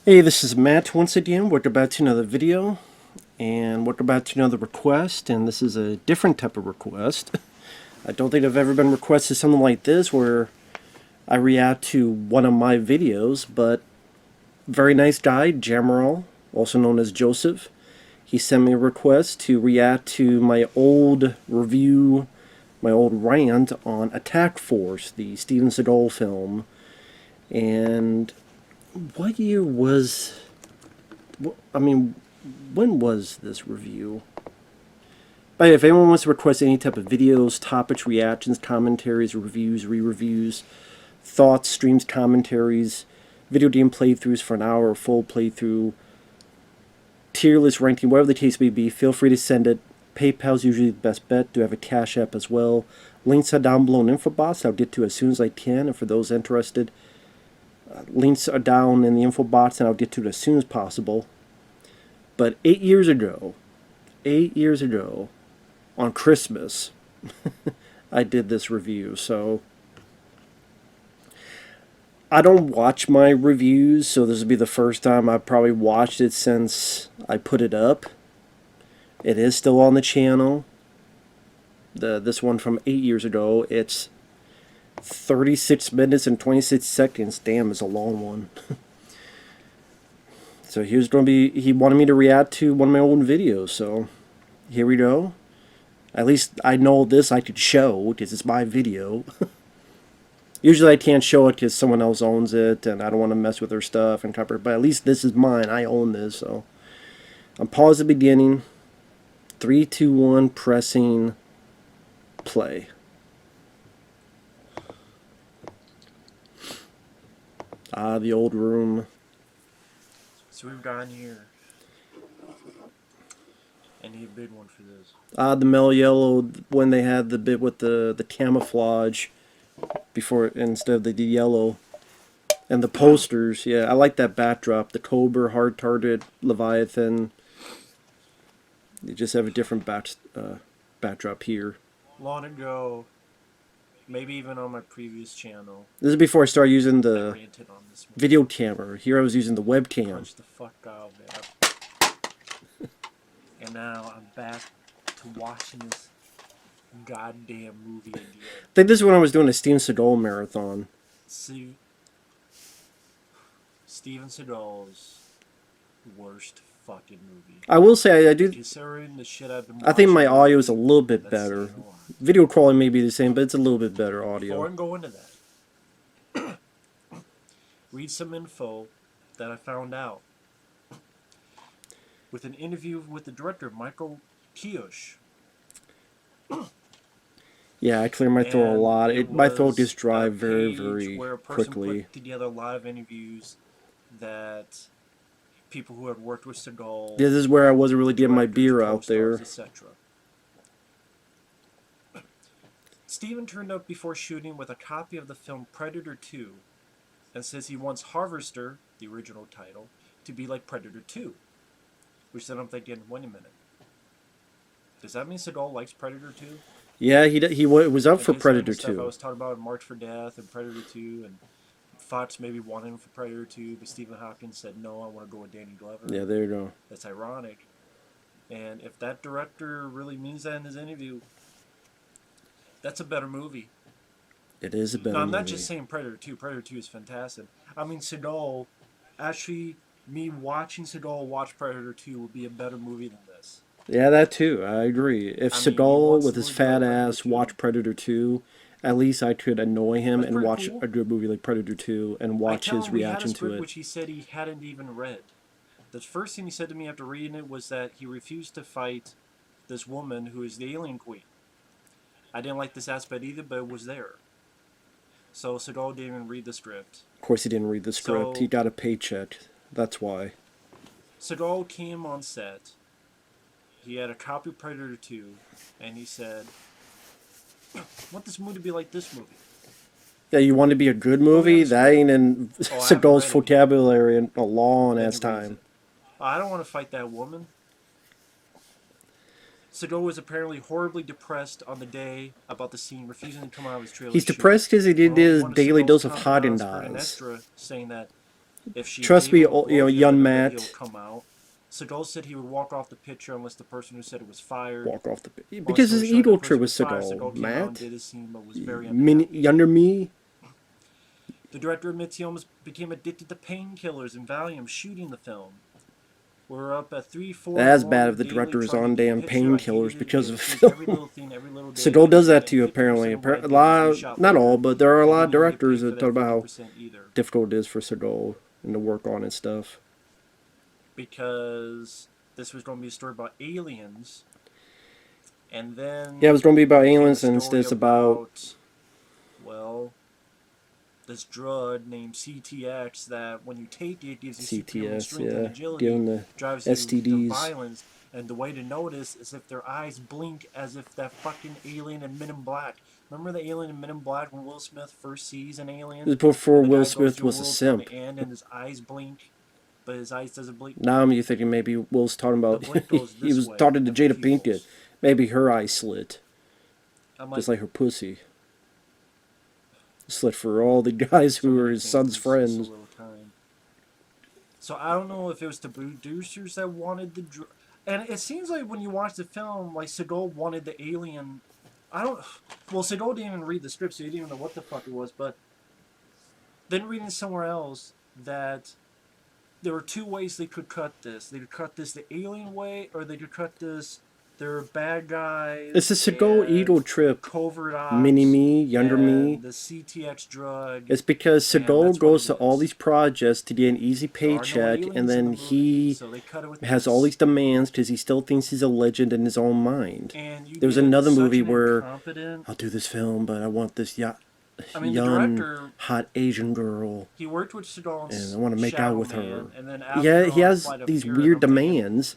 Hey, this is Matt once again. Welcome back to another video, and welcome back to another request, and this is a different type of request. I don't think I've ever been requested something like this where I react to one of my videos, but very nice guy, Jamaral, also known as Joseph. He sent me a request to react to my old review, my old rant on Attack Force, the Steven Seagal film. And what year was... I mean, when was this review? But if anyone wants to request any type of videos, topics, reactions, commentaries, reviews, re-reviews, thoughts, streams, commentaries, video game playthroughs for an hour, or full playthrough, tier list ranking, whatever the case may be, feel free to send it. PayPal's usually the best bet. Do have a Cash App as well. Links are down below in info box. I'll get to as soon as I can. And for those interested, links are down in the info box, and I'll get to it as soon as possible. But 8 years ago, on Christmas, I did this review. So I don't watch my reviews, so this will be the first time I've probably watched it since I put it up. It is still on the channel. This one from 8 years ago. It's 36 minutes and 26 seconds. Damn, it's a long one. So here's going to be, he wanted me to react to one of my old videos, so here we go. At least I know this I could show, because it's my video. Usually I can't show it because someone else owns it, and I don't want to mess with their stuff and copyright, but at least this is mine. I own this, so. I'm pause the beginning. 3, 2, 1, pressing play. Ah, the old room. So we've gone here. I need a big one for this. Ah, the Mel Yellow, when they had the bit with the camouflage before, instead of the yellow. And the posters, yeah, I like that backdrop. The Cobra, hard-targeted Leviathan. You just have a different backdrop here. Long ago, maybe even on my previous channel, This is before I started using I the ranted on this one. video camera. Here I was using the webcam. Punch the fuck out, man. And now I'm back to watching this goddamn movie again. I think this is when I was doing a Steven Seagal marathon. See, Steven Seagal's worst fucking movie. I will say I do. Considering the shit I've been I think my watching audio is a lately, little bit that's better. saying a lot. Video quality may be the same, but it's a little bit better audio. Before I go into that, read some info that I found out with an interview with the director, Michael Kiosh. Yeah, I clear my throat a And lot. it My throat was gets dry a very, page very where a person quickly. put together a lot of interviews that people who had worked with Seagal, This is where I wasn't really getting my beer out there. etc. Steven turned up before shooting with a copy of the film Predator 2 and says he wants Harvester, the original title, to be like Predator 2. Which then I'm thinking, wait a minute. Does that mean Seagal likes Predator 2? Yeah, he was up for And his Predator stuff I 2. was talking about in March for Death and Predator 2, and Fox maybe wanted him for Predator 2, but Stephen Hawkins said, no, I want to go with Danny Glover. Yeah, there you go. That's ironic. And if that director really means that in his interview, that's a better movie. It is a better No, I'm movie. not just saying Predator 2. Predator 2 is fantastic. I mean, Seagal, actually, me watching Seagal watch Predator 2 would be a better movie than this. Yeah, that too. I agree. If I mean, he Seagal wants with to his look fat like Predator ass 2. watched Predator 2, at least I could annoy him That's and pretty watch cool. a good movie like Predator 2 and watch his reaction to it. Which he said he hadn't even read. The first thing he said to me after reading it was that he refused to fight this woman who is the alien queen. I didn't like this aspect either, but it was there. So Seagal didn't even read the script. Of course, he didn't read the script. So- He got a paycheck. That's why. Seagal came on set. He had a copy of Predator 2, and he said, I want this movie to be like this movie. Yeah, you want to be a good movie? yeah, That ain't in Oh, I haven't Seagal's read it. vocabulary in a long Then ass he reads time. it. I don't want to fight that woman. Seagal was apparently horribly depressed on the day about the scene, refusing to come out of his trailer. He's to shoot. depressed because he did Well, his one of daily Seagal's dose of confidants heard an Haagen-Dazs. extra saying that if she Trust gave me, him a you know, blowjob, young then he'll Matt. come out. Seagal said he would walk off the picture unless the person who said it was fired. Walk off the Long because story his short, that ego trip person was was fired. Seagal. Seagal came out and Matt, did his scene, but was very mini unhappy. younger me. The director admits he almost became addicted to painkillers and Valium shooting the film. We're up at 3, 4 in the That's bad if morning the daily director is trying to on get a damn picture. I hated painkillers it. because We of had to change every film. little thing every little day. Seagal does that And to you 50% apparently. of what I A did was lot, reshot not all, later. but there are a He lot of didn't even get directors paid for that talk about how 50% either. difficult it is for Seagal and to work on and stuff. Because this was going to be a story about aliens. And then Yeah, it was going to be about it became a aliens, and story instead it's about well, this drug named CTX that when you take it gives you superhuman CTS, strength and yeah, agility, giving the drives you to STDs. violence, and the way to notice is if their eyes blink as if that fucking alien in Men in Black. Remember the alien in Men in Black when Will Smith first sees an alien? This before And the Will guy goes Smith through a was a world simp. from the end and his eyes blink, but his eyes doesn't blink. Now you're thinking maybe Will's talking The about blink goes he this was way talking to at the Jada Pinkett. pupils. Maybe her eye slit, I'm just like her pussy. Slit for all the guys so who many were his things son's in so friends. little time. So I don't know if it was the producers that wanted the drug. And it seems like when you watch the film, like Seagal wanted the alien. I don't. Well, Seagal didn't even read the script, so he didn't even know what the fuck it was. But then reading somewhere else that there were two ways they could cut this. They could cut this the alien way, or they could cut this. They're bad guys. It's a Seagal ego trip. Covert ops. Mini me, younger me. The CTX drug. It's because Seagal goes to all these projects to get an easy There are no paycheck, aliens and in then the movie, he so they cut it with has this. all these demands because he still thinks he's a legend in his own mind. And you There was get another such movie an where incompetent- I'll do this film, but I want this I mean, the young, director, hot Asian girl, he worked with Seagal and I want to make out with her. Man, and then after Yeah, he on has Flight of these Fear, weird I'm thinking, demands.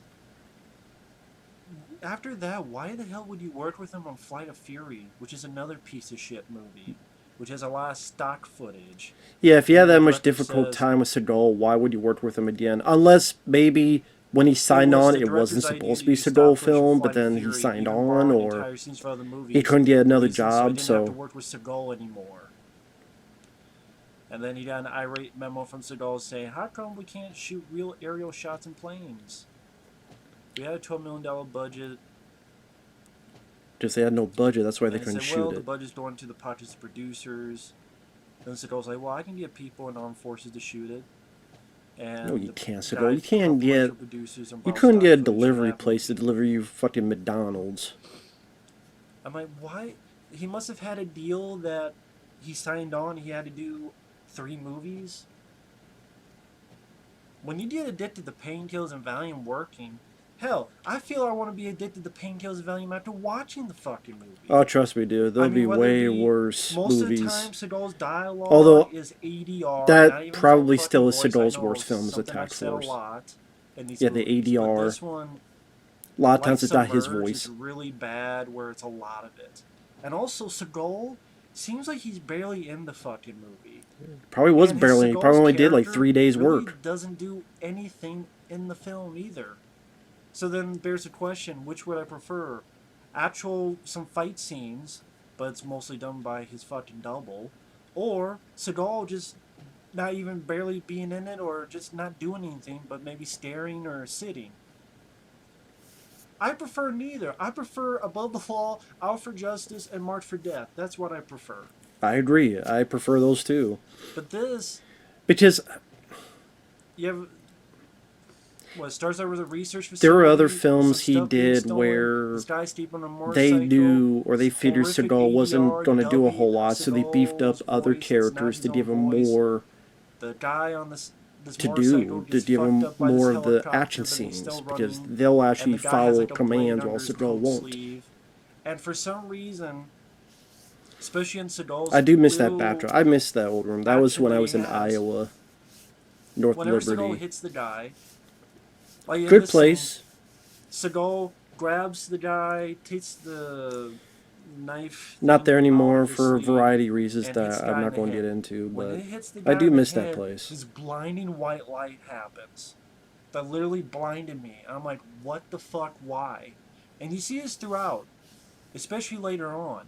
after that, why the hell would you work with him on Flight of Fury, which is another piece of shit movie, which has a lot of stock footage? Yeah, if you had And the that much director difficult says- time with Seagal, why would you work with him again? Unless maybe when he signed on, the it wasn't director's idea supposed to to be use stock Seagal footage film, from but Flight of then he Fury, signed even on, borrowing or entire scenes for other movies, he couldn't get another so he job, didn't have to so work with Seagal anymore. And then he got an irate memo from Seagal saying, "How come we can't shoot real aerial shots in planes? We had a $12 million budget." just they had no budget, that's why they And he couldn't said, "Well, shoot the it. budget's going to the pockets of producers." Then Seagal's like, "Well, I can get people in armed forces to shoot it." And No, you the can't, guy Seagal. You can't get. complimented producers and You brought couldn't stock get a footage for delivery that place to movie. deliver you fucking McDonald's. I'm like, why? He must have had a deal that he signed on. He had to do 3 movies. When you get addicted to painkillers and Valium working, hell, I feel I want to be addicted to painkillers and Valium after watching the fucking movie. Oh, trust me, dude. There'll be whether way it be- worse most movies. of the time, Seagal's dialogue Although, is ADR. that not even his probably own still fucking is voice. I Seagal's know worst film is something Attack I've said Force. a lot in these Yeah, the movies, but ADR. this one, A lot of like times it's not his Submerge, voice. is really bad where it's a lot of it. And also, Seagal seems like he's barely in the fucking movie. Probably was And barely. He Seagal's probably only did like character 3 days' really work. doesn't do anything in the film either. So then there's a question, which would I prefer? Some fight scenes, but it's mostly done by his fucking double, or Seagal just not even barely being in it, or just not doing anything, but maybe staring or sitting. I prefer neither. I prefer Above the Law, Out for Justice, and March for Death. That's what I prefer. I agree. I prefer those too. But this, Because you have... What, starts out with a research facility? there were other films some he stuff being did stolen, where this guy sleeping on a they motorcycle, knew or they figured horrific Seagal wasn't ADR, going to do a whole dubbing lot, so they beefed up Seagal's other voice, it's not characters his to own give him voice. more The guy on this to motorcycle do, to gets give fucked him up by this more of the helicopter, action but he's scenes, still because running, they'll and actually the guy has, follow like, a blade commands under while his Seagal coat won't. sleeve. And for some reason, especially in Seagal's I do miss that little- backdrop. I miss that old room. That was when I was in Actually, yes. Iowa, North whenever Seagal Liberty. hits the guy, like in Good this place. scene, Seagal grabs the guy, takes the knife. Not thing there out anymore of his for a sleeve, variety of reasons and hits that the guy I'm in not the going to head. get into, When but it hits the I guy do in the miss that head, place. This blinding white light happens. That literally blinded me. I'm like, what the fuck? Why? And you see this throughout, especially later on.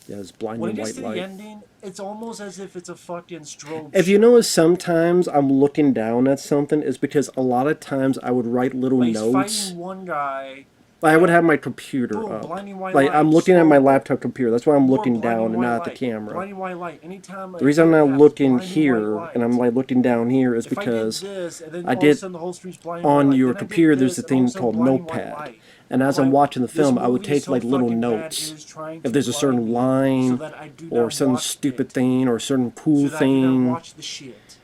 Yeah, it's When blinding it gets white to the light. ending, it's almost as if it's a fucking strobe If you show. notice, sometimes I'm looking down at something, is because a lot of times I would write little Like he's notes. fighting one guy, I would have and my computer boom, up. blinding white Like, I'm light, looking at my slow-mo, laptop computer. That's why I'm more looking blinding down and white not at the light, camera. blinding white light. Anytime a The reason hero I'm passes, looking blinding white here and I'm light. like looking down here is If I did because this, and then I all of a did sudden the whole screen's blinding white on light, your then I did computer there's this, a and all of a thing sudden called blinding white Notepad. light. And I'm as I'm like, watching the this film, I would movie is take so like little fucking bad, it notes. is trying If to there's a blind certain me so line that I do or not some watch stupid it, thing or a certain cool so that I do not thing, watch the shit.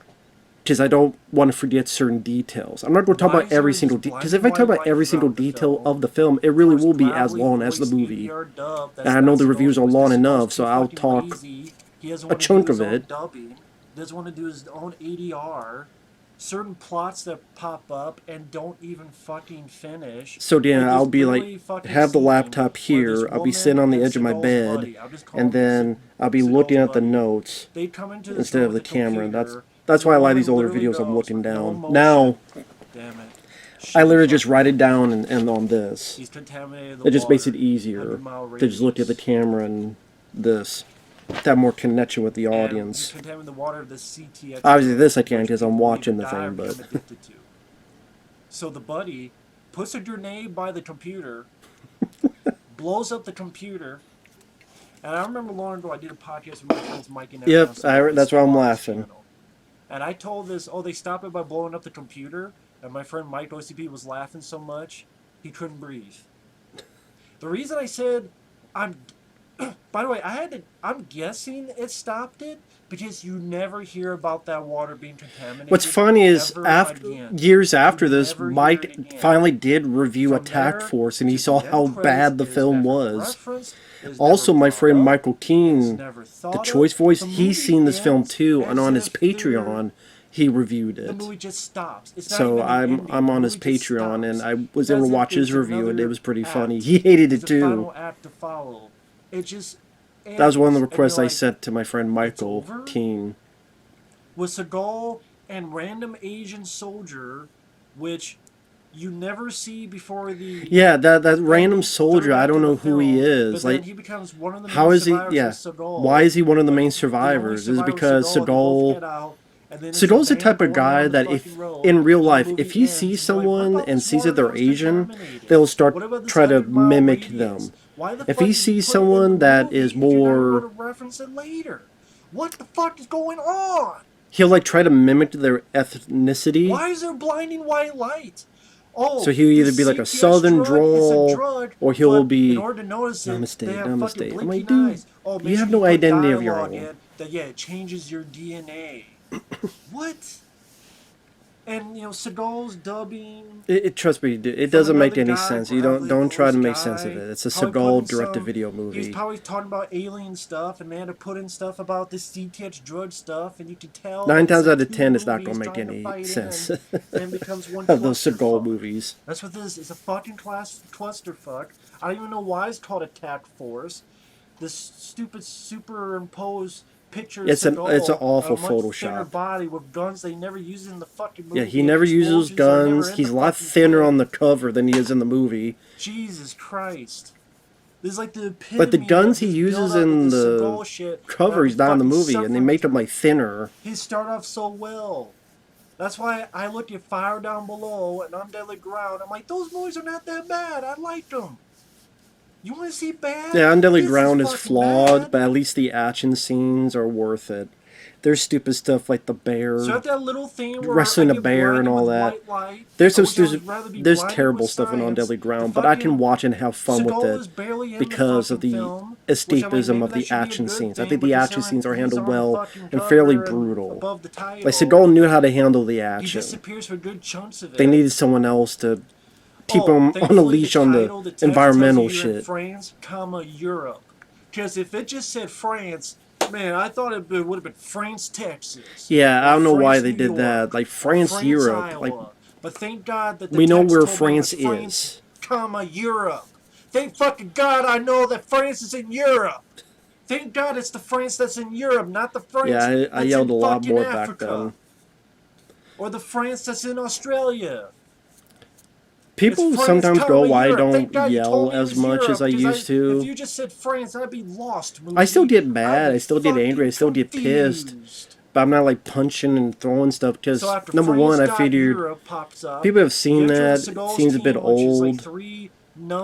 because I don't want to forget certain details. I'm not going to talk Why about is there every just single detail, because blinding if I talk white about light every single throughout the detail film? of the film, it Of really course, will be as gladly long as the voiced movie. ADR dub. And That's I know not the Seagal's reviews are voice. long This enough, Seagal's so too I'll fucking talk lazy. He doesn't a want to chunk do his of own it. dubbing. Doesn't want to do his own ADR. Certain plots that pop up and don't even fucking finish. So Like, then I'll there's be like, literally fucking have the scene laptop where this here, I'll be woman sitting on the and edge of my Seagal's bed, buddy, I'll just call and him then I'll be looking Seagal's at the buddy. notes They come into this instead room of with the a camera, and computer. that's The why a lot of woman these older literally videos I'm goes, looking no down. emotion. Now, Damn it. I literally Shitty just fucking write it movie. down and on this. He's contaminated the It just makes it water. easier 100-mile to just look at the radius. camera and this. To have more connection with the And he's audience. contaminated the water of the CTX. Obviously drug, this I can which because I'm people watching either the die or thing, but... become addicted to. So the buddy puts a grenade by the computer, blows up the computer, and I remember long ago I did a podcast with my friends Mike and Yep, Evan. that's why I'm laughing. And I told this, they stopped it by blowing up the computer, and my friend Mike OCP was laughing so much he couldn't breathe. The reason I said by the way, I'm guessing it stopped it because you never hear about that water being contaminated. What's funny is years after this, Mike finally did review Attack Force, and he saw how bad the film was. Also, my friend Michael Keane, the Choice Voice, he's seen this film too, and on his Patreon, he reviewed it. The movie just stops. So I'm on his Patreon, and I was able to watch his review, and it was pretty funny. He hated it too. It just that was one of the requests I sent to my friend Michael Keane. With Seagal and random Asian soldier, which you never see before the... Yeah, that random soldier, I don't know who he is. Like, he becomes one of the how is he... Yeah, why is he one of the main survivors? Is it because Seagal... Seagal's the type of guy that if in real life, if he sees someone and sees that they're Asian, they'll try to mimic them. If he sees someone that is more... What the fuck is going on? He'll like try to mimic their ethnicity. Why is there blinding white light? Oh, so he'll either be like a southern drawl, or he'll be... In order to notice it, Namaste. I'm like, dude, you have no identity of your own. It changes your DNA. What? And Seagal's dubbing. Trust me, dude, it doesn't make any sense. You don't try to make sense of it. It's a Seagal direct-to-video movie. He's probably talking about alien stuff, and they had to put in stuff about this CTX drug stuff, and you can tell. 9 times out of 10, it's not going to make any sense and becomes one of those Seagal movies. That's what this is. It's a fucking clusterfuck. I don't even know why it's called Attack Force. This stupid superimposed picture. It's an awful Photoshop. Body with guns they never use in the fucking movie. Yeah, he never uses guns. He's a lot thinner on the cover than he is in the movie. Jesus Christ. This is like the epitome. But the guns he uses in the cover, he's not in the movie, and they make him like thinner. He started off so well. That's why I look at Fire Down Below and On Deadly Ground. I'm like, those movies are not that bad. I liked them. You want to see bad? Yeah, On Deadly Ground is flawed, but at least the action scenes are worth it. There's stupid stuff like the bear, that little thing wrestling a bear and all that. There's some there's terrible stuff in On Deadly Ground, but I can watch and have fun with it because of the escapism of the action scenes. I think the action scenes are handled well and fairly brutal. Like, Seagal knew how to handle the action. They needed someone else to keep them on a leash on the environmental shit. France, Europe. Because if it just said France, man, I thought it would have been France, Texas. Yeah, I don't know why they did that. Like France, Europe. Iowa. Like, but thank God that we know where France is. Europe. Thank fucking God I know that France is in Europe. Thank God it's the France that's in Europe, not the France that's I yelled a lot more back then. Or the France that's in Australia. People France, sometimes come go, to why I Europe. Thank don't God you told yell me it as was much Europe, as I because used if to. you just said France, I'd be lost, I still movie. get I'd mad. be I still get angry. I fucking still get pissed. confused. But I'm not like punching and throwing stuff So because, after number France one, I got figured Europe pops up, people have you seen enter the that. It Seagal's seems a bit team, which is like old. 3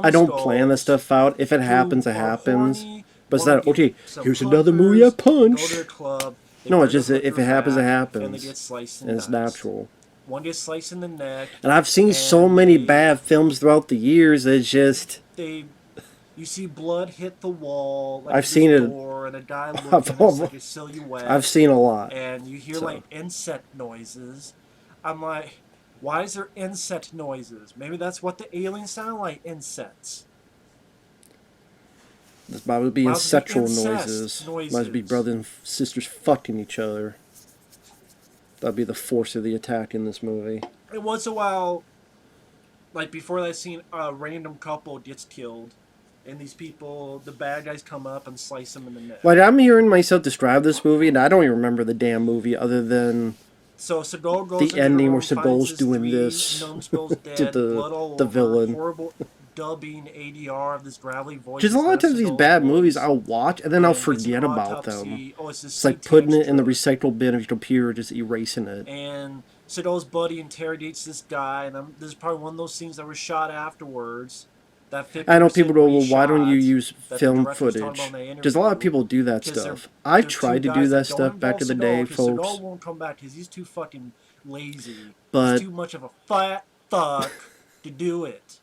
I don't plan that numbskulls stuff out. If it happens, who it are happens. horny, But it's want to not, get okay, some here's another movie I hookers, they go to punched. the club, they No, wear it's the just that if hooker it happens, it hat, and they happens. get sliced And and it's diced. natural. One gets sliced in the neck, And I've seen so and many bad films throughout the years that it's just... you see blood hit the wall like I've this seen it. door, and a guy looking, it's like a I've silhouette, seen a lot. and you hear So like insect noises. I'm like, why is there insect noises? Maybe that's what the aliens sound like, insects. there's probably being Must be sexual incest noises. Must be brothers and sisters fucking each other. That'd be the force of the attack in this movie. And once in a while, like before that scene, a random couple gets killed, and these people, the bad guys, come up and slice them in the neck. Like, I'm hearing myself describe this movie, and I don't even remember the damn movie other than So Seagal goes the ending where into the room, finds Seagal's his doing 3 this numbskulls to dead, blood all the over, villain. horrible dubbing ADR of this gravelly voice. Because a lot of times these bad movies I'll watch and then I'll it's an forget about autopsy. them. Oh, it's It's like putting it in the recycle bin of your computer, just erasing it. And Seagal's buddy interrogates this guy, and this is probably one of those scenes that were shot afterwards. That I know people go, well, why reshot don't you use that the film director was talking footage? about in the Because a lot of interview, people do that 'cause stuff. I they're tried to two do guys that don't stuff back in the involve day, Seagal, 'cause folks. Seagal won't come back because he's too fucking lazy. But He's too much of a fat fuck to do it.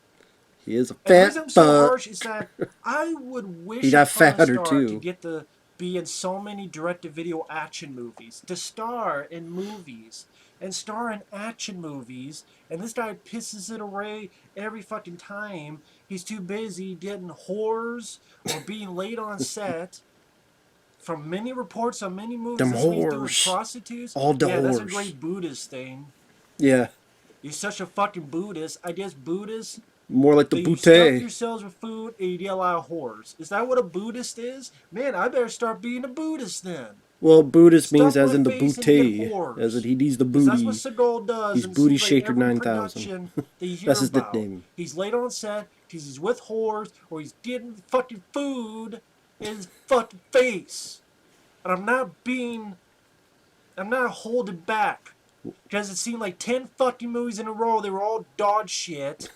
he is a And the fat reason I'm so fuck. harsh is that I would wish He a got porn fatter, star too. to get to be in so many direct-to-video action movies, to star in movies, and star in action movies, and this guy pisses it away every fucking time. He's too busy getting whores or being late on set. From many reports on many movies, Them this means doing whores. prostitutes. All the yeah, that's a whores. great Buddhist thing. Yeah. You're such a fucking Buddhist. I guess Buddhists, More like the you stuff bootay. yourselves with food and you get a lot of whores. Is that what a Buddhist is? Man, I better start being a Buddhist then. Well, Buddhist means Stuff as my in the face and get bootay. whores. As in he needs the 'Cause booty. that's what Seagal does. He's and it Booty seems like Shaker every 9000. production that you hear That's his about, nickname. he's late on set because he's with whores or he's getting fucking food in his fucking face. And I'm not holding back. Because it seemed like 10 fucking movies in a row, they were all dog shit.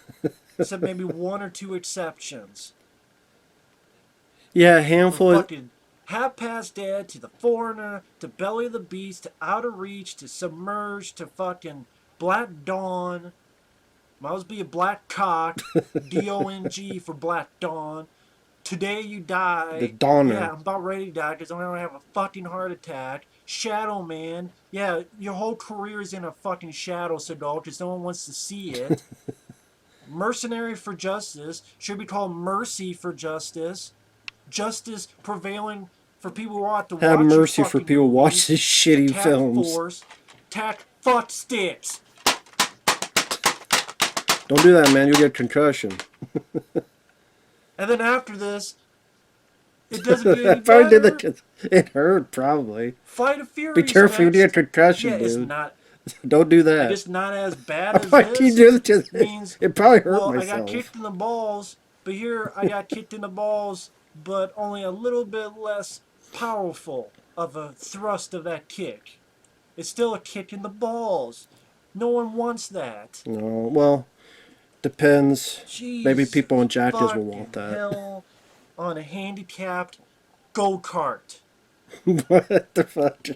Except maybe 1 or 2 exceptions. Yeah, a handful From of... fucking Half Past Dead to The Foreigner to Belly of the Beast to Out of Reach to Submerged to fucking Black Dawn. Might as well be a black cock. D-O-N-G for Black Dawn. Today You Die. The Donner. Yeah, I'm about ready to die because I'm going to have a fucking heart attack. Shadow Man. Yeah, your whole career is in a fucking shadow, Seagal, because no one wants to see it. Mercenary for Justice. Should be called Mercy for Justice. Justice prevailing for people who want to watch Have your mercy for fucking people who watch movies. these shitty Attack films. Force. Attack fuck sticks. Don't do that, man. You'll get concussion. And then after this, it doesn't get any Probably did better. it hurt, probably. Flight of Fury. Be careful, you get concussion, Yeah, dude. it's not. Don't do that. It's not as bad as Why do you do this. this? Means It probably hurt well, myself. I got kicked in the balls, but here I got kicked in the balls, but only a little bit less powerful of a thrust of that kick. It's still a kick in the balls. No one wants that. No, well, depends. Jeez, Maybe people in Jackers will want fucking that. hell on a handicapped go-kart. What the fuck?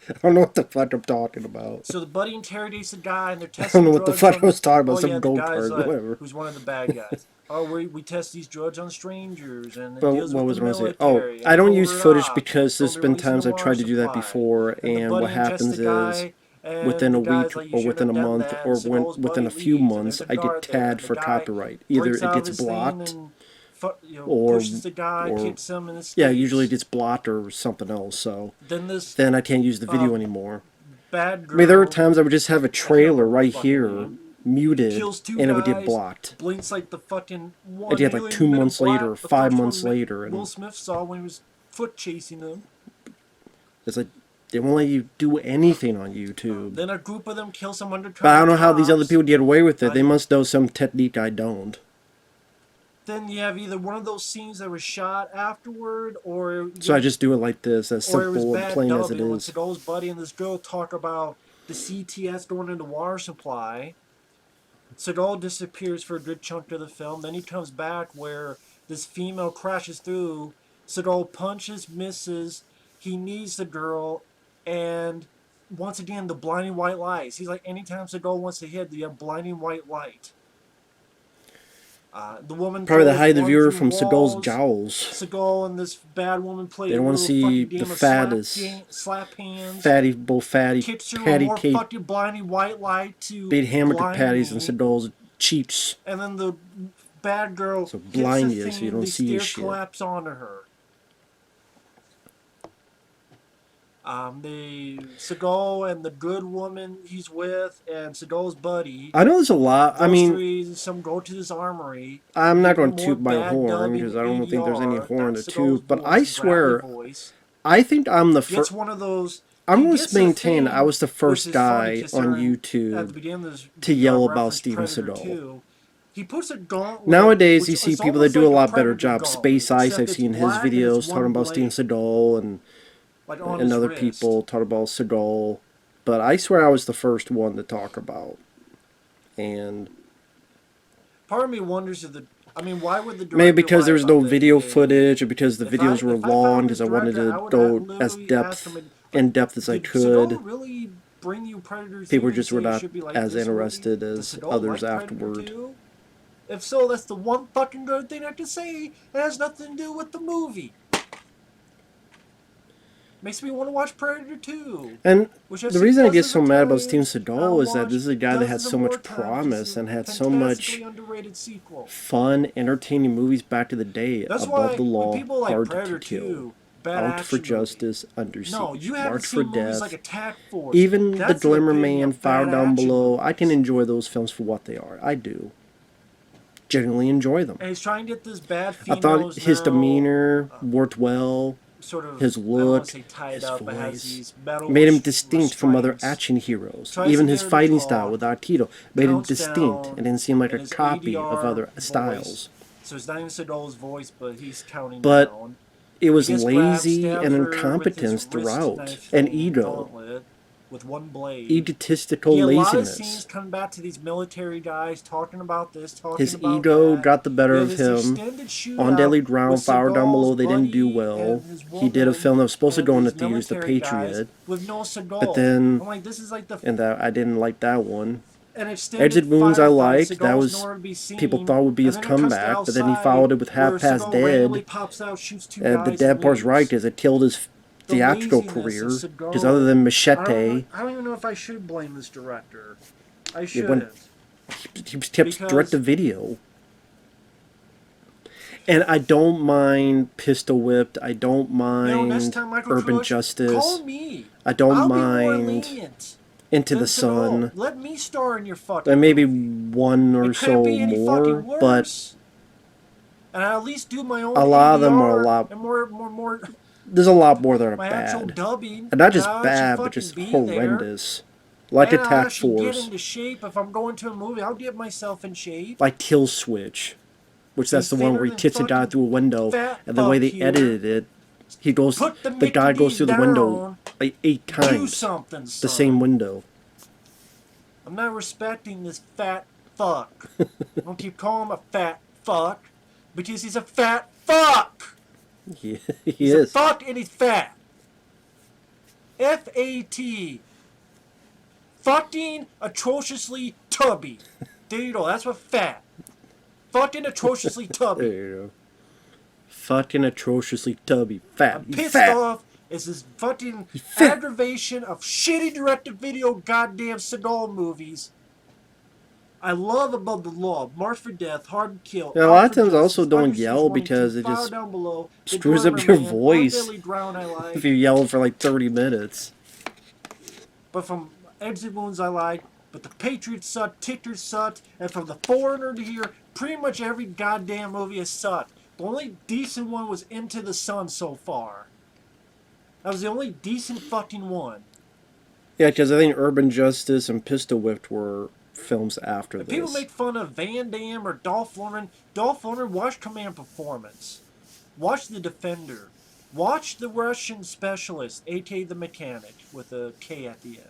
I don't know what the fuck I'm talking about. So the buddy interrogates the guy, and they're I testing don't know what the drugs fuck on- I was talking about. Oh, Some yeah, the go guy's, kart, whatever. who's one of the bad guys. Oh, we test these drugs on strangers, and it But deals what with was the I saying? military. Oh, I don't and use covert footage ops, because there's so been they're releasing times the I've tried to water do that supply. before, And the and buddy what happens ingests the is guy, and within a the guy's week like, "You or shouldn't within a have done month that." or So when, goes, within a buddy few leaves, and months, there's a I get guard there, tagged and the for guy copyright. Either breaks it out of gets his thing blocked, and or pushes the guy, kicks him, and escapes. yeah, usually it gets blocked or something else. So Then I can't use the video anymore. bad girl. I mean, there were times I would just have a trailer remember right fucking here name. muted, Kills 2 and it would get guys, blocked. Blinks like the fucking one. And you had like alien 2 Men in months Black, later, or the 5 first months one later, and Will Smith saw when he was foot chasing them. it's like, They won't let you do anything on YouTube. Then a group of them kill some undercover But I don't know how these other cops. people get away with it. They must know some technique I don't. Then you have either one of those scenes that was shot afterward, or So I just do it like this, as or it was simple and bad plain as it dubbing. When is. Seagal's buddy and this girl talk about the CTS going into water supply, Seagal disappears for a good chunk of the film. Then he comes back where this female crashes through. Seagal punches, misses. He knees the girl, and once again the blinding white lights. He's like, anytime Seagal wants to hit, you have blinding white light. The woman Probably to throws hide the one viewer through from Seagal's walls. jowls. Seagal and this bad woman play They a don't want to little see fucking game the of fattest, slap hands. fatty, Kicks her with patty more cake, fucking blinding white light to bait hammer to blind patties me. and Seagal's cheeks. And then the bad girl So hits blind the you thing, so you don't the see your stair shit. collapse onto her. Seagal and the good woman he's with, and Seagal's buddy. I know there's a lot. I mean, go to this armory. I'm not going to More toot my bad horn dubbing because I don't think there's any ADR, horn not to Seagal's toot. But voice, I gravelly swear, voice. I think I'm the Gets first. one of those. I'm he going gets to the maintain thing, I was the which first is guy funny, 'cause on at the YouTube beginning of this, to yell about reference Steven Predator Seagal. 2. He puts a gauntlet. Nowadays, which you see is people that almost do like a lot better Predator job. gauntlet, Space Ice, except I've it's seen his black and it's videos one talking about Steven blade, Seagal and like on and his other wrist. people talking about Seagal. But I swear I was the first one to talk about. And Part of me wonders if why would the director maybe because lie there was about no that video he did? footage or because the videos were If I long found because this I wanted director, to I would go literally as ask him, in depth as I did could. Seagal really bring you Predator 2 People and just say were it not should be like as this interested movie? as Does Seagal others like afterward. Predator 2? If so, that's the one fucking good thing I can say. It has nothing to do with the movie. Makes me want to watch Predator 2. And Which I've the seen reason I get dozens so of mad about times, Steven and I'll Seagal is that watch this is a guy that had dozens so of much more times. promise It's a and had so much fantastically underrated sequel. fun, entertaining movies back in the day. That's Above why the law, when people like hard Predator to kill, 2, bad out for action justice, under siege, no, you haven't march for seen movies death. like Attack Force. Even That's The Glimmer epitome Man, of Fire bad Down action Below. movies. I can enjoy those films for what they are. I do. Genuinely enjoy them. And he's trying to get this bad I females thought his now, demeanor worked well. sort of, His I don't wanna look, say tied his up, but has voice these metal made him distinct from other restraints. action heroes. Tries Even to his get her to fighting talk, style with Aikido made him counts distinct down, and didn't seem like and a his copy of ADR other voice. styles. So it's not even Seagal's voice, but he's counting But down. it was He gets grabbed, lazy stabs and her with his incompetence wrist throughout, knife and thing, ego, gauntlet, with one blade. egotistical A lot of laziness. scenes come back to these military guys talking about this, talking His about ego that. got the better You of have this him. extended shootout On Deadly Ground, with Fire Down Seagal's Below, they didn't do buddy well. and his He did a film that was supposed to woman go in the and these theaters, The military guys Patriot, with no Seagal. but then, I'm like, this is like the and that I didn't like that one. an extended Exit Wounds I firefight. liked. That Seagal's was nowhere to be seen, people thought would be his and then he cuts to comeback, but then he outside followed it with Half where Past Seagal randomly Dead. pops out, shoots two And the guys, dead and part's leaves. right, because it killed his The theatrical laziness career. of Seagal. Because other than Machete, I don't even know if I should blame this director. I when- shouldn't. he was tipped Because- direct to video. And I don't mind Pistol Whipped. I don't mind Next time, Michael Urban Trush, Justice. call me. I don't I'll be more mind lenient Into than the Sun. Seagal. Let me star in your fucking And maybe movie. one or It so couldn't be any more, fucking but worse. And I at least do my own a lot of them are a ADR lot- and more there's a lot more that are my actual bad. dubbing. And not just I'll bad, actually but just fucking be there. horrendous. Like And I'll Attack actually get Force. into shape if I'm going to a movie. I'll get myself in shape. Like Kill Switch. Which that's He's the one where he thinner tits a than guy fucking through a window. fat And the way they fuck here. edited it, he goes, Put the the guy Mickey goes through the down. window like 8 Do times. something, The son. same window. I'm not respecting this fat fuck. Don't keep calling him a fat fuck because he's a fat fuck. He He's is. a fuck and he's fat. F-A-T. Fucking atrociously tubby. There you go. That's what fat. Fucking atrociously There tubby. you go. Fucking atrociously tubby. Fat. I'm He's pissed fat. off. It's this fucking fat. aggravation of shitty direct-to-video goddamn Seagal movies. I love Above the Law, March for Death, Hard to Kill. Yeah, a lot Out of for times also Justice, don't Under Siege yell 1 and because 2, it Fire just Down Below, The screws up Glimmer your Man, voice. Undeadly Drown I like. If you yell for like 30 minutes. But from Exit Wounds I like, but The Patriot sucked, Ticker sucked, and from The Foreigner to here, pretty much every goddamn movie has sucked. The only decent one was Into the Sun so far. That was the only decent fucking one. Yeah, because I think Urban Justice and Pistol Whipped were films after And people this. make fun of Van Damme or Dolph Lundgren. Dolph Lundgren, watch Command Performance. Watch The Defender. Watch The Russian Specialist, aka The Mechanic, with a K at the end.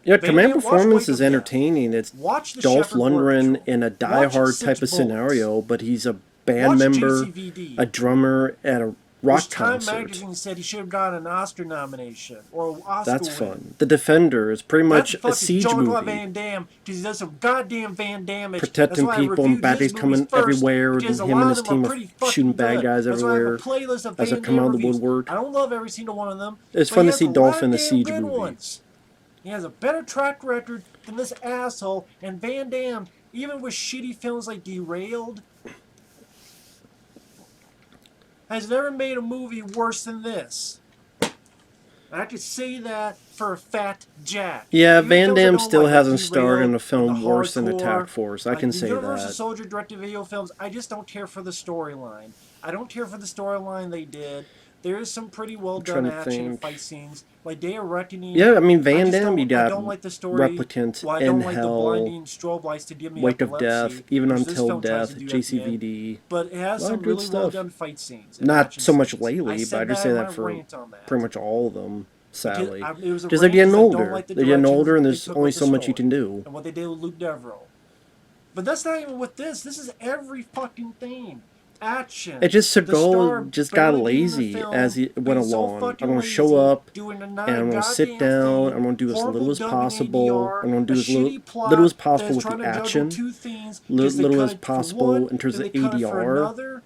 Yeah, Van Command Damme, watch Performance Weight is of Death. entertaining. It's Watch The Dolph Shepherd Border Lundgren Patrol. in a Watch die-hard Six type of Bullets. scenario, but he's a band Watch member, JCVD. a drummer at a rock Which Time concert. Magazine said he should have gotten an Oscar nomination or an Oscar That's win. fun. The Defender is pretty much That's a siege Jean-Claude movie. Van Damme, because he does some goddamn Van Damme. Protecting people and bad guys coming everywhere, and him and his team are shooting bad guys everywhere as they come out of the woodwork. I don't love every single one of them. It's fun to see Dolph in a siege movie. He has a better track record than this asshole, and Van Damme, even with shitty films like Derailed, has never made a movie worse than this. I could say that for a fat Jack. Yeah, Even Van films I Damme don't still like hasn't Derailed starred in a and film the worse than hardcore, Attack Force. I can the say Universal that. Soldier direct-to-video films, I just don't care for the storyline. I don't care for the storyline they did. There is some pretty well done action and fight scenes, like Day of Reckoning. Yeah, I mean Van Damme, you I got don't like the story. Replicant, Well, I In don't like the Hell, blinding strobe lights to give me Weight of epilepsy, Death, Even which this Until film tries Death, to do at the end. JCVD. But it has A lot some of good really well stuff. done fight scenes. And Not action so much scenes. lately, but I just say in that my for rant on that. pretty much all of them, sadly. It was a Because they're rant getting 'cause I don't older. like the They're getting directions older, and they there's took only with the so much you story can do. and what they did with Luke Devereaux. But that's not even with this. This is every fucking thing. Action. It just The star Seagal just got barely being in the lazy film, as he went being so along. fucking I'm going to show lazy, up, doing a and I'm going to sit goddamn down. thing, I'm going to do as horrible little as dubbing possible. ADR, I'm going to do a as shitty plot little as that possible is with trying the to juggle action, two things, because they little cut as it for possible one, in terms then of they cut it for ADR. another.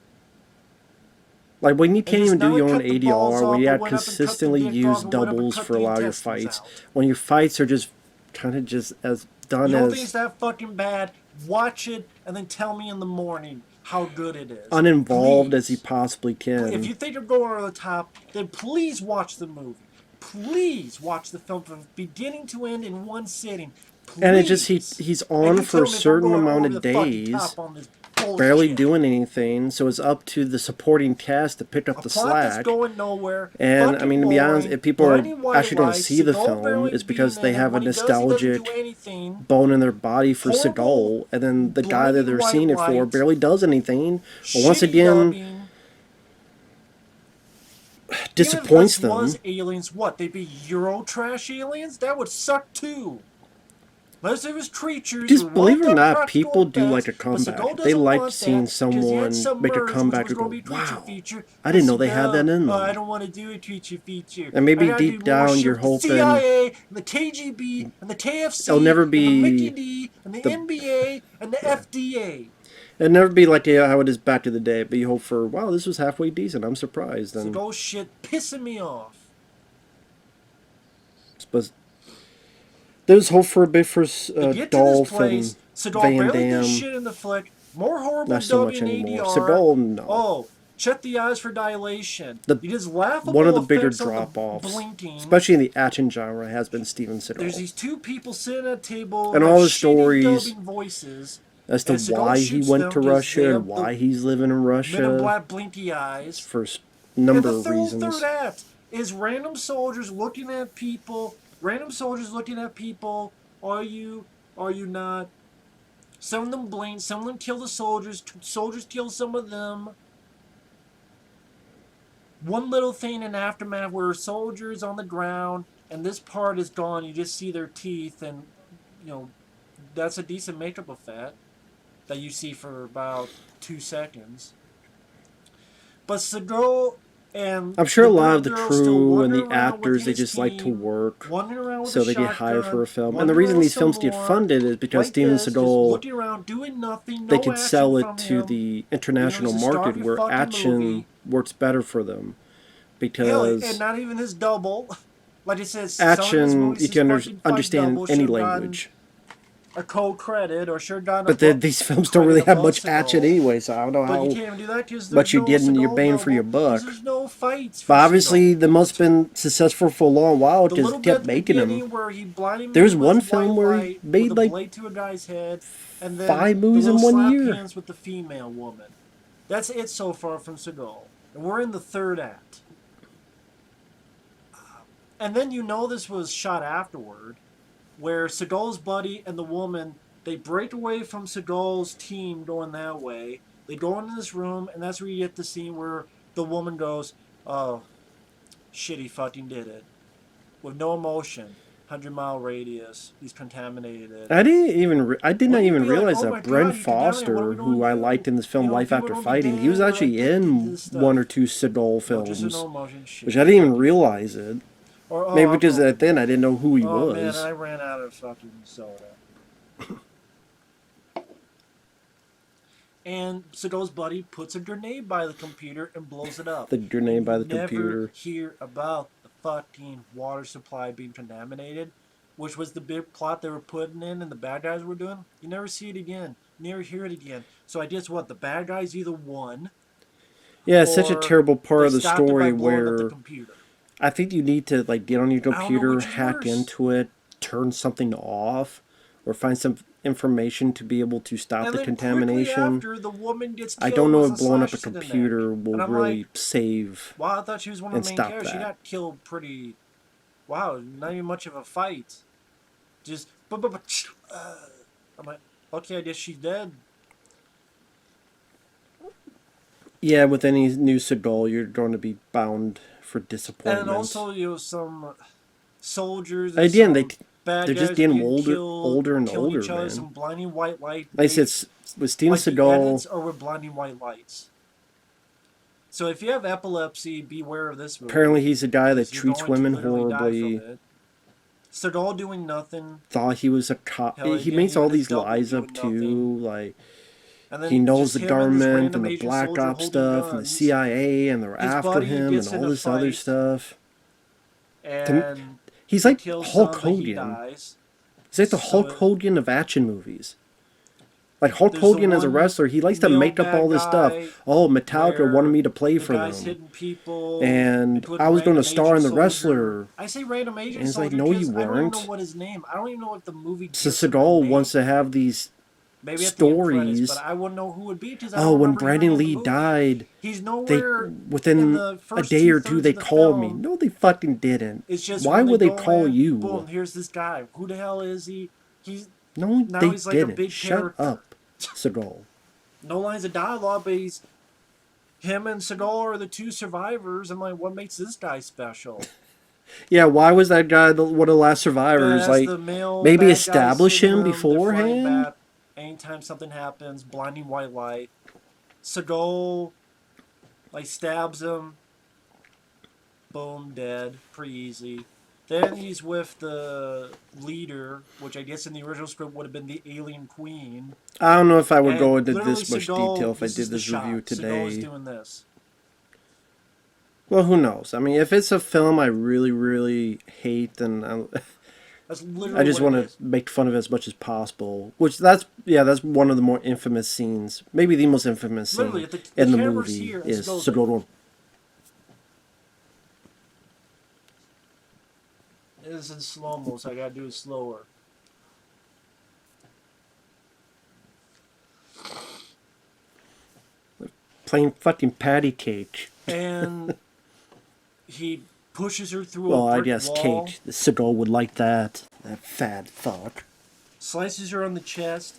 Like when you can't just even do now your it own cut the balls ADR, off, when you but have went up and cut the consistently dick used off and went up and doubles cut for the a lot of your intestines fights, out. when your fights are just kind of just as done You don't think as it's that fucking bad? Watch it and then tell me in the morning how good it is. uninvolved as you Please. possibly can. If you think you're going over the top, then please watch the movie. Please watch the film from beginning to end in one sitting. Please. And it just he's And on you for tell a me if I'm certain going amount over of the fucking days, top on this bullshit. barely doing anything. So it's up to the supporting cast to pick up A the plot that's slack. going nowhere. And I fucking mean, to be honest, boring, if people are blinding white actually going to lies, see the Seagal film, barely it's because being they in it. have a When he doesn't nostalgic do anything. bone in their body for Horrible, Seagal, and then the guy that they're blinding seeing it white for lights, barely does anything. But once shitty again, dubbing. disappoints Even if this them. was aliens, what? They'd be Euro trash aliens? That would suck too. Unless it was creatures. Just with believe it or well-done not, practical people do effects, like a but comeback. Seagal They doesn't like want seeing that, 'cause he had someone make a Submerged, comeback which was and gonna go, be a creature wow, feature, I didn't know and they had that in them. I don't want to do a creature feature. And maybe I gotta deep do more down shit you're with the hoping CIA, and the KGB, and the KFC, it'll never and the Mickey be D, and the the- NBA, and the FDA. It'll never be like how it is back to the day, but you hope for, wow, this was halfway decent. I'm surprised. And Seagal shit pissing me off. but there's hope for a bit for To get to this Dolph place, and Seagal Van barely Damme. does shit in the flick. More horrible Not so much dubbing anymore. ADR. Seagal, no. Oh, shut the eyes for dilation. He does laughable One of the bigger effects on the drop-offs, blinking. especially in the action genre, has been Steven Seagal. There's these two people sitting at a table And with all the shitty stories dubbing voices. as to and Seagal why he shoots went them to 'cause Russia they and have why the he's living in Men in Russia Black blinky eyes. for a number And of the reasons. third act is random soldiers looking at people. Random soldiers looking at people. Are you not? Some of them blink. Some of them kill the soldiers. Soldiers kill some of them. One little thing in Aftermath where a soldier is on the ground and this part is gone. You just see their teeth, and that's a decent makeup effect that you see for about 2 seconds. But Seagal and I'm sure a the lot of little the girl still crew and wandering the around with actors, they his just like to team, work wandering around with so a they get hired shotgun, for a film. And the wandering reason around these some films get more, funded is because like Steven this, just Seagal, looking around, doing nothing, they no could action sell it from to him. the international It's the start market of your where fucking action movie. works better for them. Hell, Because and not even his double. Like it says, action, you can understand in any language. A co-credit or should gotten But these films don't really have much action anyway, so I don't know But you how can't even do that because much you no did in your Seagal bang for your double, buck. 'cause there's no fights. But obviously, they must have been successful for a long while the because little they bit at kept the making them. beginning where he blinded me There's with one his film white where he light made, with a like, blade to a guy's head, and then 5 movies the in little 1 slap year. hands with the female woman. That's it so far from Seagal, and we're in the third act. And then you know this was shot afterward, where Seagal's buddy and the woman, they break away from Seagal's team going that way. They go into this room, and that's where you get the scene where the woman goes, "Oh, shit, he fucking did it." With no emotion. 100-mile radius. He's contaminated. I did not Wouldn't you even be like, realize oh that my god, Brent you contaminated, what are Foster, we who going I to liked do? in this film You know, Life people After don't be Fighting, he was dead, but I actually get addicted to in this stuff. one or two Seagal No, just a films, no emotion shit. which I didn't even realize it. Or, oh, Maybe I'm because broken. at then I didn't know who he Oh man, was. I ran out of fucking soda. And Seagal's buddy puts a grenade by the computer and blows it up. The grenade by the Never computer. hear about the fucking water supply being contaminated, which was the big plot they were putting in and the bad guys were doing. You never see it again. You never hear it again. So I guess what, the bad guys either won Yeah, it's such a or terrible part they of the stopped it by story blowing up the where computer. I think you need to like get on your I don't know computer, which is hack worse. into it, turn something off, or find some information to be able to stop And the then quickly contamination. after, the woman gets killed I don't know with if blowing up a slash to the neck. computer will And I'm really like, save wow, I thought she was one of and the main stop characters. She that. got killed pretty. Wow, not even much of a fight. Just. I'm like, okay, I guess she's dead. Yeah, with any new Seagal, you're going to be bound for disappointment. And also, some soldiers and Again, some bad they're guys just getting getting older, killed, older and killing older, each other, man. some blinding white light. Like I said, with Steven Like the Seagal, edits are with blinding white lights. So if you have epilepsy, beware of this movie. apparently he's a guy that You're treats going to women literally die horribly. from it. Seagal doing nothing. Thought he was a cop. Hell, He again, makes all even his these lies double up doing too. nothing. Like And then he knows just the him and this government random and the Asian Black soldier Ops holding stuff and the guns. CIA and they're His after buddy him and gets in all a this other fight. stuff. And He's like kills Hulk some, but he Hogan. dies. He's like the So Hulk Hogan of action movies. Like Hulk there's the Hogan as a one wrestler, he likes to male make up bad all this guy stuff. Oh, Metallica where wanted me to play the for guy's them. hitting people. And they put I was going to random star in Asian The soldier. Wrestler. I say random Asian And it's like, soldier no, because you I don't even know weren't. what his name. I don't even know if the movie. So gives him a Seagal name. wants to have these Maybe at the end credits, stories. but I wouldn't know who would be because I Oh, don't when remember Brandon him in the Lee movie. died, He's they nowhere in within the a first day or two two-thirds they of the called me. film. No, they fucking didn't. It's just Why when would they go call in, you? Boom! Here's this guy. Who the hell is he? He's No, now they he's like a didn't. big Shut character. up, Seagal. No lines of dialogue, but he's him and Seagal are the two survivors. I'm like, what makes this guy special? Yeah, why was that guy one of the last survivors? As Like, the male maybe bad establish guys him hit they're flying beforehand? back. Anytime something happens, blinding white light. Seagal like stabs him. Boom, dead. Pretty easy. Then he's with the leader, which I guess in the original script would have been the alien queen. I don't know if I would go And into literally this much Seagal, detail if I this did is the this review shot. Seagal is today. doing this. Well, who knows? I mean, if it's a film I really, really hate, then That's literally I just what want it to is. make fun of it as much as possible. Which that's one of the more infamous scenes, maybe the most infamous scene Literally, the in the camera's movie here, and is Seagal's Seagal. It is in slow-mo, so I gotta do it slower. Playing fucking patty cake. And he pushes her through Well, a I brick guess wall, cake. The Seagal would like that. That fat fuck. slices her on the chest.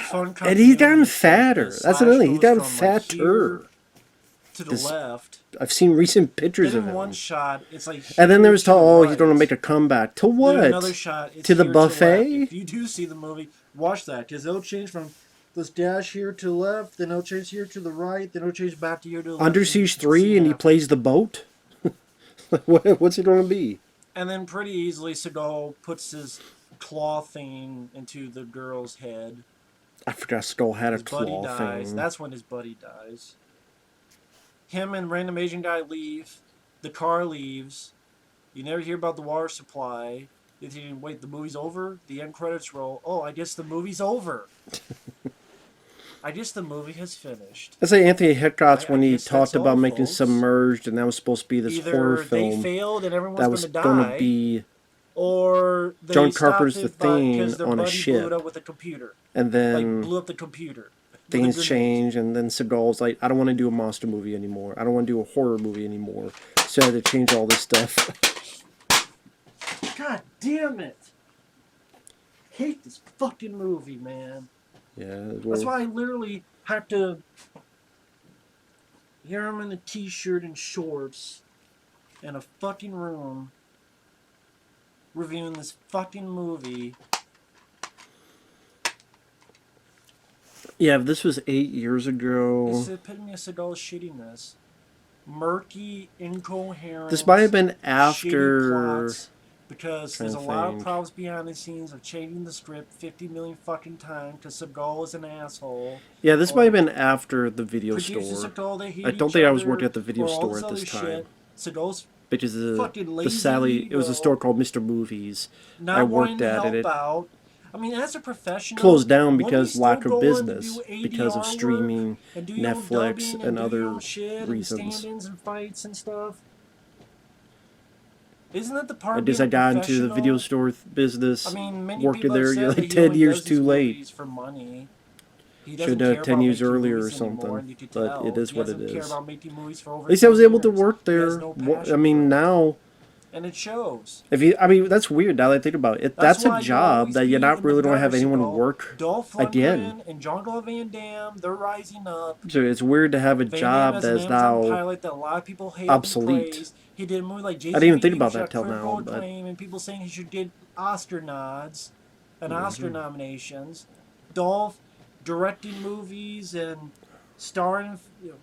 Fun And he's gotten continuity. fatter. The That's slash another thing. He's goes gotten from, like, fatter. here to the This- left. I've seen recent pictures Then of in him. one shot, it's like. And then here there was to the talk, oh, he's right. going to make a comeback. To Then what? another shot. It's To the here buffet? left. If you do see the movie, watch that because it'll change from this dash here to the left, then it'll change here to the right, then it'll change back to here to the left. Under and you Siege can 3 see and he that. plays the boat? What's he going to be? And then pretty easily, Seagal puts his claw thing into the girl's head. I forgot Skull had a His buddy claw dies. thing. That's when his buddy dies. Him and random Asian guy leave. The car leaves. You never hear about the water supply. You think, wait, the movie's over? The end credits roll. Oh, I guess the movie's over. I guess the movie has finished. That's like Anthony Hickox I when he guess talked that's all, about making folks. Submerged, and that was supposed to be this horror Either they film failed and everyone's that going was to going die, to be, or they John stopped Carpenter's it The Thing because their on a buddy ship. blew it up with a computer. and Like, then blew up the computer. things grenade. change, and then Seagal's like, I don't want to do a monster movie anymore. I don't want to do a horror movie anymore. So I had to change all this stuff. God damn it! Hate this fucking movie, man. Yeah, That's well, why I literally have to. Here I'm in a t-shirt and shorts, in a fucking room, reviewing this fucking movie. yeah, if this was 8 years ago. It's the epitome of Seagal's shittiness. Murky, incoherent. This might have been shitty after. plots, because there's a Trying to lot of think. problems behind the scenes of changing the script 50 million fucking times because Seagal is an asshole. Yeah, this Or might have been after the video producers store. Seagal, they hate I don't each think I was other, working at the video or all store at other this time. shit. Seagal's Because fucking the lazy Sally, it was a ego, store called Mr. Movies. not I wanting worked to at help it. out. I mean, as a professional, Closed down wouldn't because you still lack of go in business, to do because of ADR streaming, work and do your own Netflix, dubbing and do your other own shit reasons. and stand-ins and fights and stuff? Isn't that the part I of just being I got into the video professional? store business. I mean, many worked people there. have You're said that like he 10 only years does these too late. movies for money. He Should doesn't have care 10 about years making earlier or movies anymore, something. and you could But tell. it is He what it doesn't care is. about making movies for over At least I was 10 able to years. work He has there. no I passion mean, for it. now, And it shows. if you, I mean, that's weird now that I think about it. That's why a you'll job always that you're be not in really the don't have gutter, anyone Seagal. work Dolph again. Lundgren and Jean-Claude Van Damme, they're rising up. So it's weird to have a Van Damme job has that an is Amazon now pilot that a lot of people hate obsolete. and praise. He did a movie like Jason I didn't even think V, about which that till got critical now, but acclaim, and people saying he should get Oscar nods and Oscar Mm-hmm. nominations. Dolph directing movies and starring. You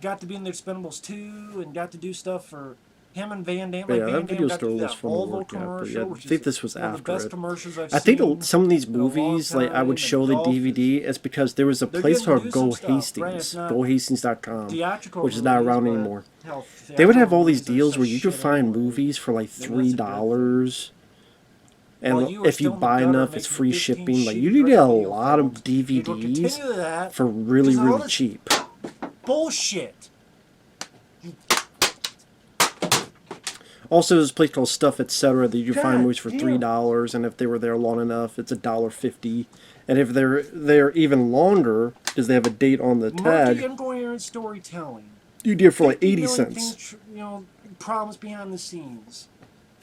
got to be in the Expendables 2 and got to do stuff for him and Van Damme. But Like yeah, Van that Damme video got to store do was that fun to Volvo work at. But commercial, yeah, I which think is this was one of the after best it. commercials I've I seen. think some of these in a long movies, like I would time, show and the Dolph DVD, it's because there was a they're place getting to called do Go some stuff, right? Hastings, It's not GoHastings.com, theatrical which is not movies, around but anymore. hell, They would have theatrical all these movies are deals such where you could shit find anyway. movies for like Maybe that's a good thing. $3. And While you were if you still in the buy gutter enough, it's making free 15 shipping. Like shitty you could get a direct-to-video lot of films, you will DVDs continue that for really, because of all really this cheap. bullshit. Also, there's a place called Stuff Etc. that you find God movies for damn. $3, and if they were there long enough, it's $1.50. And if they're there even longer, because they have a date on the Murky, tag, incoherent storytelling. you get it for like 50 80 million cents. things, problems behind the scenes.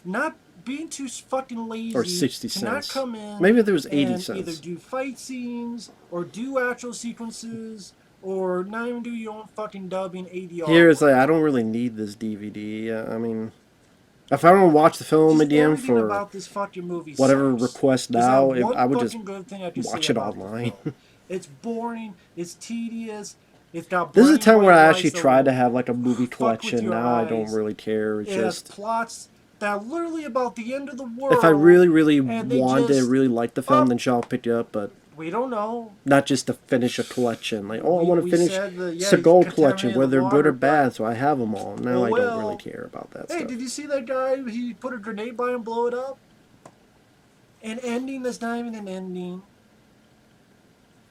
Not being too fucking lazy Or 60 to not cents. come in. Maybe if there was 80 and cents. either do fight scenes or do actual sequences or not even do your own fucking dubbing ADR. Here it's work. like, I don't really need this DVD. I mean, if I don't watch the film Just again everything for about this fucking movie whatever sucks. request There's now, not if one I would just fucking good thing I can watch say it about the online. film. It's boring. It's tedious. It's got. This is a brain time where I white actually lies tried to that have like a movie fuck with collection. your Now I don't eyes. really care. It's It has just plots that are literally about the end of the world. if I really, really and they wanted, just- really liked the film, then sure, I'll pick it up. But We don't know. not just to finish a collection. Like, oh, I We- want to we finish said that, yeah, Seagal he's collection, contaminated whether the they're good or water, bad. So I have them all. Now Oh, I don't well. really care about that Hey, stuff. did you see that guy? He put a grenade by and blow it up. An ending that's not even an ending.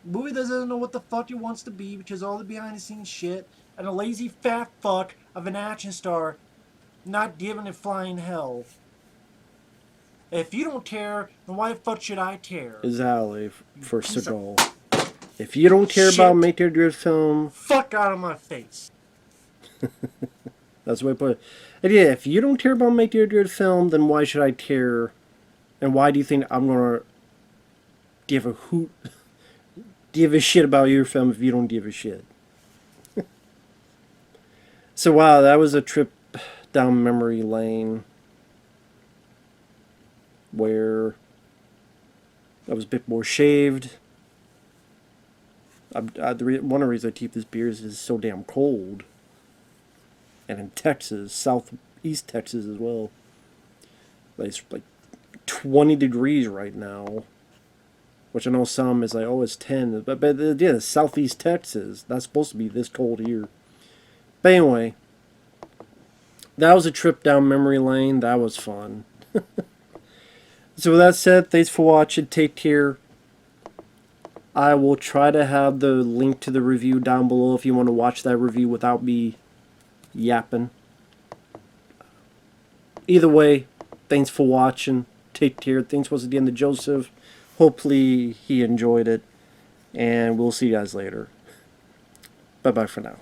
Movie doesn't know what the fuck it wants to be because all the behind the scenes shit and a lazy fat fuck of an action star not giving it flying hell. If you don't care, then why the fuck should I care? Exactly for Piece of Seagal. If you don't care shit. about making a good film, Fuck out of my face. that's the way I put it. And yeah, if you don't care about making a good film, then why should I care? And why do you think I'm gonna give a hoot, give a shit about your film if you don't give a shit? So wow, that was a trip down memory lane where I was a bit more shaved. One of the reasons I keep this beer is it's so damn cold. And in Texas, southeast Texas as well. Like, it's like 20 degrees right now. Which I know some is like, oh, it's 10. But yeah, southeast Texas. That's supposed to be this cold here. But anyway, that was a trip down memory lane. That was fun. So with that said, thanks for watching. Take care. I will try to have the link to the review down below if you want to watch that review without me yapping. Either way, thanks for watching. Take care. Thanks once again to Joseph. Hopefully he enjoyed it. And we'll see you guys later. Bye-bye for now.